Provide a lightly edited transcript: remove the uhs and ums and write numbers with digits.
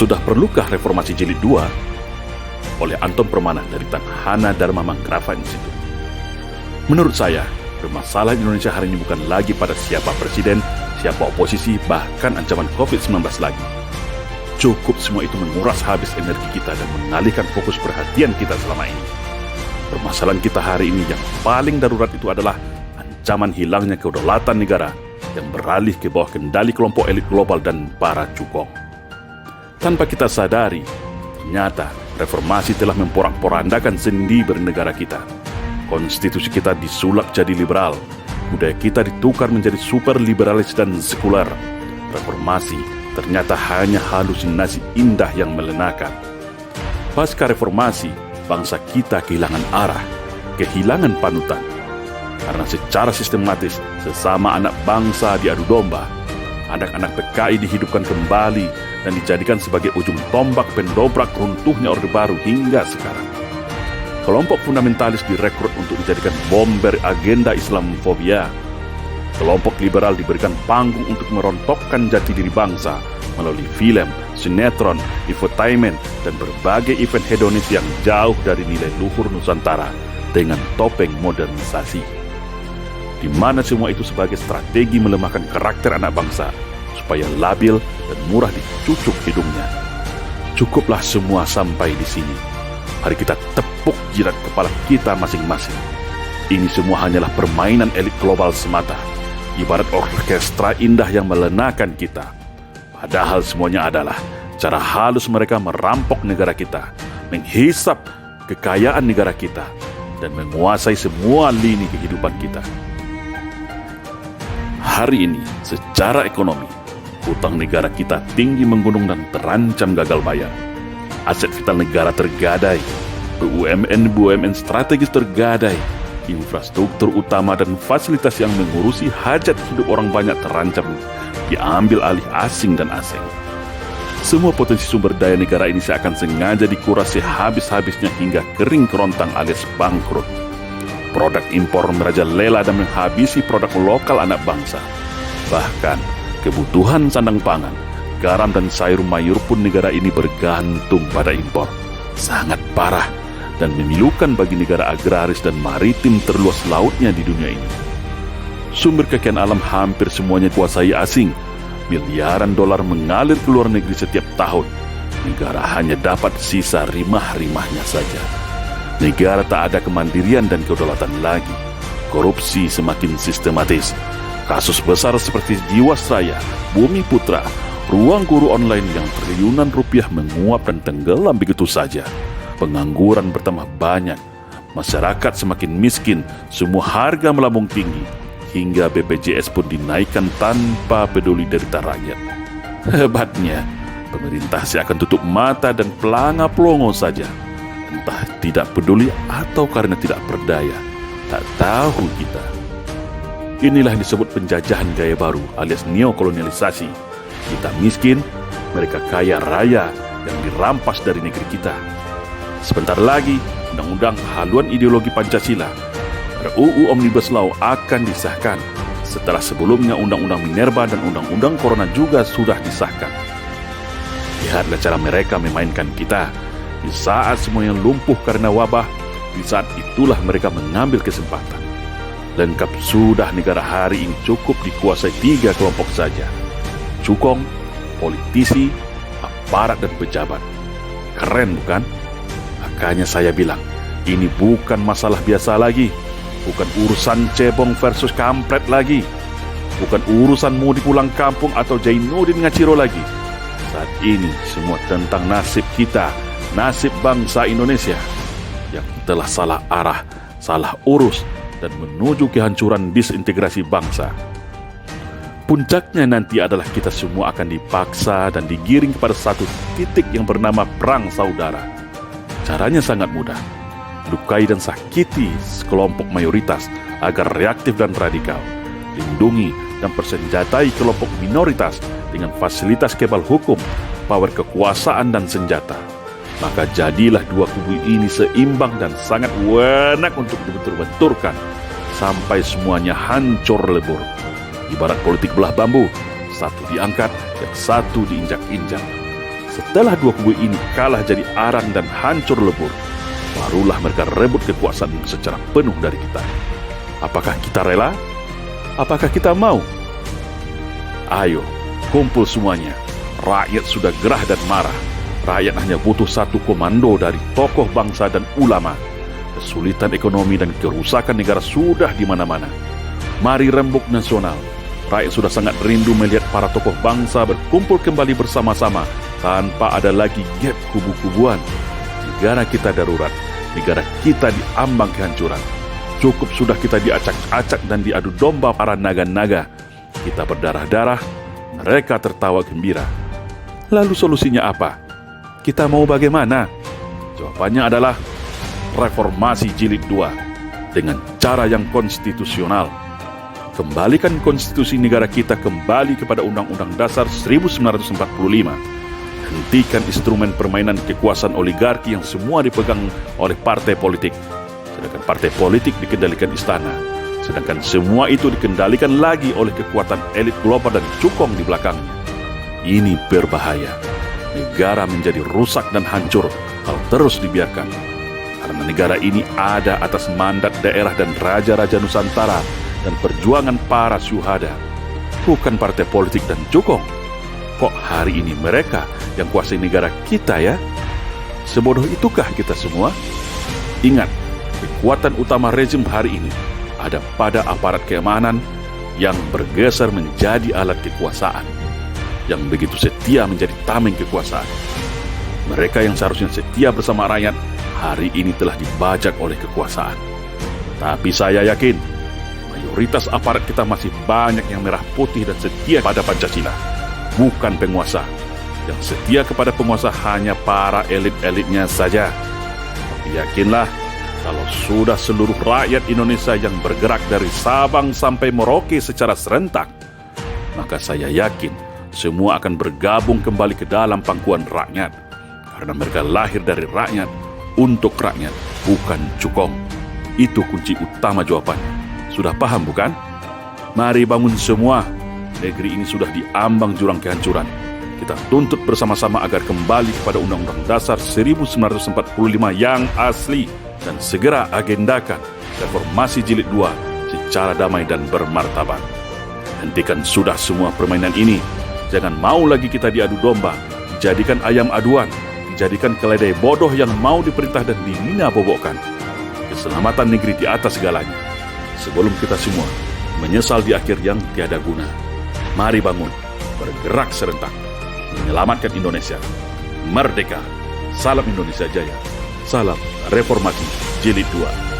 Sudah perlukah reformasi jilid 2? Oleh Anton Permana dari Tanhana Dharma Manggrava Institute. Menurut saya, permasalahan Indonesia hari ini bukan lagi pada siapa presiden, siapa oposisi, bahkan ancaman COVID-19 lagi. Cukup semua itu menguras habis energi kita dan mengalihkan fokus perhatian kita selama ini. Permasalahan kita hari ini yang paling darurat itu adalah ancaman hilangnya kedaulatan negara yang beralih ke bawah kendali kelompok elit global dan para cukong. Tanpa kita sadari, ternyata reformasi telah memporak-porandakan sendi bernegara kita. Konstitusi kita disulap jadi liberal, budaya kita ditukar menjadi super liberalis dan sekuler. Reformasi ternyata hanya halusinasi indah yang melenakan. Pasca reformasi, bangsa kita kehilangan arah, kehilangan panutan. Karena secara sistematis, sesama anak bangsa diadu domba. Anak-anak PKI dihidupkan kembali dan dijadikan sebagai ujung tombak pendobrak runtuhnya Orde Baru hingga sekarang. Kelompok fundamentalis direkrut untuk dijadikan bom beri agenda Islamofobia. Kelompok liberal diberikan panggung untuk merontokkan jati diri bangsa melalui film, sinetron, infotainment, dan berbagai event hedonis yang jauh dari nilai luhur Nusantara dengan topeng modernisasi. Di mana semua itu sebagai strategi melemahkan karakter anak bangsa supaya labil dan murah dicucuk hidungnya. Cukuplah semua sampai di sini. Mari kita tepuk jidat kepala kita masing-masing. Ini semua hanyalah permainan elit global semata, ibarat orkestra indah yang melenakan kita. Padahal semuanya adalah cara halus mereka merampok negara kita, menghisap kekayaan negara kita, dan menguasai semua lini kehidupan kita. Hari ini, secara ekonomi, hutang negara kita tinggi menggunung dan terancam gagal bayar. Aset vital negara tergadai, BUMN strategis tergadai, infrastruktur utama dan fasilitas yang mengurusi hajat hidup orang banyak terancam diambil alih asing dan asing. Semua potensi sumber daya negara ini seakan sengaja dikuras sehabis-habisnya hingga kering kerontang alias bangkrut. Produk impor merajalela dan menghabisi produk lokal anak bangsa. Bahkan kebutuhan sandang pangan, garam dan sayur mayur pun negara ini bergantung pada impor. Sangat parah dan memilukan bagi negara agraris dan maritim terluas lautnya di dunia ini. Sumber kekayaan alam hampir semuanya kuasai asing. Miliaran dolar mengalir ke luar negeri setiap tahun. Negara hanya dapat sisa rimah-rimahnya saja. Negara tak ada kemandirian dan kedaulatan lagi. Korupsi semakin sistematis. Kasus besar seperti Jiwasraya, Bumi Putra, ruang guru online yang triliunan rupiah menguap dan tenggelam begitu saja. Pengangguran bertambah banyak. Masyarakat semakin miskin, semua harga melambung tinggi. Hingga BPJS pun dinaikkan tanpa peduli derita rakyat. Hebatnya, pemerintah seakan tutup mata dan pelanga-pelongo saja. Entah tidak peduli atau karena tidak berdaya. Tak tahu kita. Inilah yang disebut penjajahan gaya baru alias neokolonialisasi. Kita miskin, mereka kaya raya yang dirampas dari negeri kita. Sebentar lagi, undang-undang haluan ideologi Pancasila RUU Omnibus Law akan disahkan. Setelah sebelumnya Undang-Undang Minerba dan Undang-Undang Corona juga sudah disahkan. Lihatlah cara mereka memainkan kita. Di saat semuanya lumpuh karena wabah, di saat itulah mereka mengambil kesempatan. Lengkap sudah negara hari ini cukup dikuasai 3 kelompok saja. Cukong, politisi, aparat dan pejabat. Keren bukan? Makanya saya bilang, ini bukan masalah biasa lagi. Bukan urusan cebong versus kampret lagi. Bukan urusan mudik pulang kampung atau Jainuddin Ngaciro lagi. Saat ini semua tentang nasib kita, nasib bangsa Indonesia yang telah salah arah, salah urus, dan menuju kehancuran disintegrasi bangsa. Puncaknya nanti adalah kita semua akan dipaksa dan digiring kepada satu titik yang bernama perang saudara. Caranya sangat mudah. Lukai dan sakiti sekelompok mayoritas agar reaktif dan radikal. Lindungi dan persenjatai kelompok minoritas dengan fasilitas kebal hukum, power kekuasaan dan senjata. Maka jadilah dua kubu ini seimbang dan sangat enak untuk dibentur-benturkan sampai semuanya hancur lebur. Ibarat politik belah bambu, satu diangkat, yang satu diinjak-injak. Setelah dua kubu ini kalah jadi arang dan hancur lebur, barulah mereka rebut kekuasaan secara penuh dari kita. Apakah kita rela? Apakah kita mau? Ayo, kumpul semuanya. Rakyat sudah gerah dan marah. Rakyat hanya butuh satu komando dari tokoh bangsa dan ulama. Kesulitan ekonomi dan kerusakan negara sudah di mana-mana. Mari rembuk nasional. Rakyat sudah sangat rindu melihat para tokoh bangsa berkumpul kembali bersama-sama tanpa ada lagi gap kubu-kubuan. Negara kita darurat. Negara kita diambang kehancuran. Cukup sudah kita diacak-acak dan diadu domba para naga-naga. Kita berdarah-darah, mereka tertawa gembira. Lalu solusinya apa? Kita mau bagaimana? Jawabannya adalah reformasi jilid 2 dengan cara yang konstitusional. Kembalikan konstitusi negara kita kembali kepada Undang-Undang Dasar 1945. Hentikan instrumen permainan kekuasaan oligarki yang semua dipegang oleh partai politik. Sedangkan partai politik dikendalikan istana. Sedangkan semua itu dikendalikan lagi oleh kekuatan elit global dan cukong di belakangnya. Ini berbahaya. Negara menjadi rusak dan hancur kalau terus dibiarkan. Karena negara ini ada atas mandat daerah dan raja-raja Nusantara dan perjuangan para syuhada. Bukan partai politik dan cukong. Kok hari ini mereka yang kuasai negara kita ya? Sebodoh itukah kita semua? Ingat, kekuatan utama rezim hari ini ada pada aparat keamanan yang bergeser menjadi alat kekuasaan, yang begitu setia menjadi tameng kekuasaan. Mereka yang seharusnya setia bersama rakyat, hari ini telah dibajak oleh kekuasaan. Tapi saya yakin, mayoritas aparat kita masih banyak yang merah putih dan setia pada Pancasila, bukan penguasa. Yang setia kepada penguasa hanya para elit-elitnya saja. Tapi yakinlah, kalau sudah seluruh rakyat Indonesia yang bergerak dari Sabang sampai Merauke secara serentak, maka saya yakin semua akan bergabung kembali ke dalam pangkuan rakyat. Karena mereka lahir dari rakyat, untuk rakyat, bukan cukong. Itu kunci utama jawabannya. Sudah paham bukan? Mari bangun semua. Negeri ini sudah diambang jurang kehancuran. Kita tuntut bersama-sama agar kembali kepada Undang-Undang Dasar 1945 yang asli. Dan segera agendakan reformasi jilid 2 secara damai dan bermartabat. Hentikan sudah semua permainan ini. Jangan mau lagi kita diadu domba, dijadikan ayam aduan, dijadikan keledai bodoh yang mau diperintah dan dinina-bobokkan. Keselamatan negeri di atas segalanya. Sebelum kita semua menyesal di akhir yang tiada guna. Mari bangun, bergerak serentak, menyelamatkan Indonesia. Merdeka! Salam Indonesia Jaya! Salam Reformasi Jilid 2.